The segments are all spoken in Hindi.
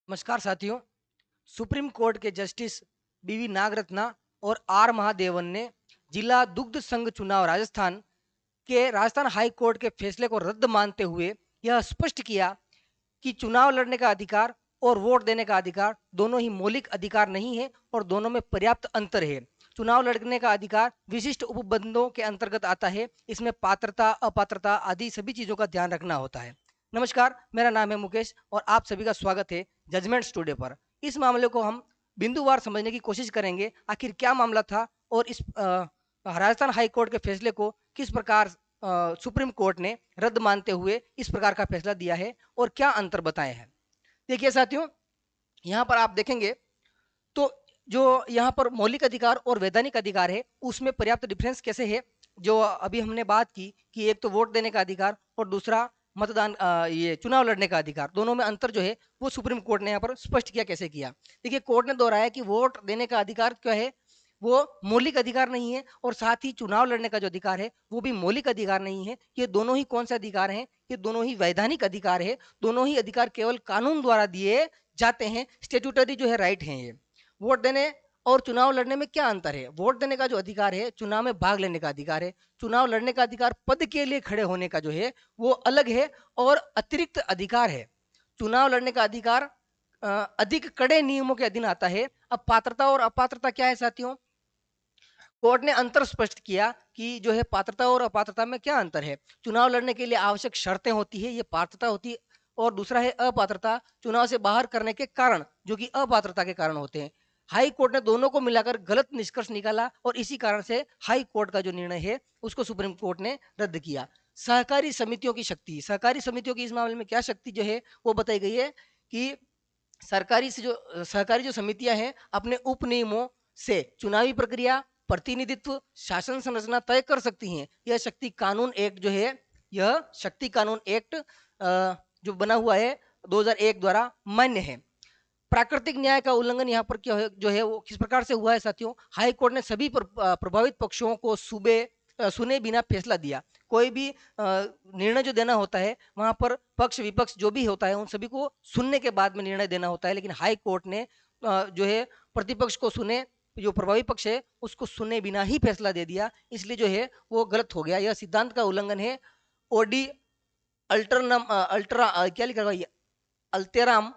नमस्कार साथियों। सुप्रीम कोर्ट के जस्टिस बीवी नागरत्ना और आर महादेवन ने जिला दुग्ध संघ चुनाव राजस्थान हाई कोर्ट के फैसले को रद्द मानते हुए यह स्पष्ट किया कि चुनाव लड़ने का अधिकार और वोट देने का अधिकार दोनों ही मौलिक अधिकार नहीं है और दोनों में पर्याप्त अंतर है। चुनाव लड़ने का अधिकार विशिष्ट उपबंधों के अंतर्गत आता है। इसमें पात्रता, अपात्रता आदि सभी चीजों का ध्यान रखना होता है। नमस्कार, मेरा नाम है मुकेश और आप सभी का स्वागत है जजमेंट स्टूडियो पर। इस मामले को हम बिंदुवार समझने की कोशिश करेंगे, आखिर क्या मामला था और इस राजस्थान हाई कोर्ट के फैसले को किस प्रकार सुप्रीम कोर्ट ने रद्द मानते हुए इस प्रकार का फैसला दिया है और क्या अंतर बताए हैं। देखिए साथियों, यहाँ पर आप देखेंगे तो जो यहाँ पर मौलिक अधिकार और वैधानिक अधिकार है उसमें पर्याप्त डिफरेंस कैसे है। जो अभी हमने बात की कि एक तो वोट देने का अधिकार और दूसरा मतदान ये चुनाव लड़ने का अधिकार, दोनों में अंतर जो है वो सुप्रीम कोर्ट ने यहाँ पर स्पष्ट किया। कैसे किया, देखिए कोर्ट ने दोहराया कि वोट देने का अधिकार क्या है, वो मौलिक अधिकार नहीं है और साथ ही चुनाव लड़ने का जो अधिकार है वो भी मौलिक अधिकार नहीं है। ये दोनों ही कौन से अधिकार हैं, ये दोनों ही वैधानिक अधिकार है। दोनों ही अधिकार केवल कानून द्वारा दिए जाते हैं, स्टेट्यूटरी जो है राइट है। ये वोट देने और चुनाव लड़ने में क्या अंतर है। वोट देने का जो अधिकार है चुनाव में भाग लेने का अधिकार है। चुनाव लड़ने का अधिकार पद के लिए खड़े होने का जो है वो अलग है और अतिरिक्त अधिकार है। चुनाव लड़ने का अधिकार अधिक कड़े नियमों के अधीन आता है। अब पात्रता और अपात्रता क्या है साथियों, कोर्ट ने अंतर स्पष्ट किया कि जो है पात्रता और अपात्रता में क्या अंतर है। चुनाव लड़ने के लिए आवश्यक शर्तें होती है, ये पात्रता होती है, और दूसरा है अपात्रता, चुनाव से बाहर करने के कारण जो कि अपात्रता के कारण होते हैं। हाई कोर्ट ने दोनों को मिलाकर गलत निष्कर्ष निकाला और इसी कारण से हाई कोर्ट का जो निर्णय है उसको सुप्रीम कोर्ट ने रद्द किया। सहकारी समितियों की शक्ति, सहकारी समितियों की इस मामले में क्या शक्ति जो है वो बताई गई है कि सहकारी जो समितियां हैं अपने उप नियमों से चुनावी प्रक्रिया, प्रतिनिधित्व, शासन संरचना तय कर सकती हैं। यह शक्ति कानून एक्ट जो है, यह शक्ति कानून एक्ट जो बना हुआ है 2001 द्वारा मान्य है। प्राकृतिक न्याय का उल्लंघन यहाँ पर क्या है जो है वो किस प्रकार से हुआ है साथियों, हाई कोर्ट ने सभी प्रभावित पक्षों को सुने बिना फैसला दिया। कोई भी निर्णय जो देना होता है वहां पर पक्ष विपक्ष जो भी होता है उन सभी को सुनने के बाद में निर्णय देना होता है, लेकिन हाई कोर्ट ने जो है प्रतिपक्ष को सुने, जो प्रभावी पक्ष है उसको सुने बिना ही फैसला दे दिया। इसलिए जो है वो गलत हो गया, यह सिद्धांत का उल्लंघन है। ओडी अल्टरनम अल्ट्रा क्या लिखा हुआ, अल्टेराम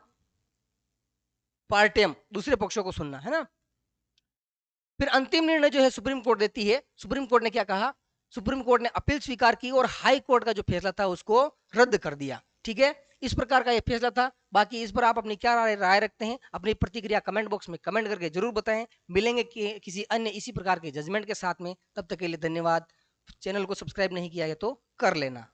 पार्टेम, दूसरे पक्षों को सुनना है ना। फिर अंतिम निर्णय जो है सुप्रीम कोर्ट देती है। सुप्रीम कोर्ट ने क्या कहा, सुप्रीम कोर्ट ने अपील स्वीकार की और हाई कोर्ट का जो फैसला था उसको रद्द कर दिया। ठीक है, इस प्रकार का यह फैसला था। बाकी इस पर आप अपनी क्या राय रखते हैं, अपनी प्रतिक्रिया कमेंट बॉक्स में कमेंट करके जरूर बताएं। मिलेंगे किसी अन्य इसी प्रकार के जजमेंट के साथ में, तब तक के लिए धन्यवाद। चैनल को सब्सक्राइब नहीं किया है तो कर लेना।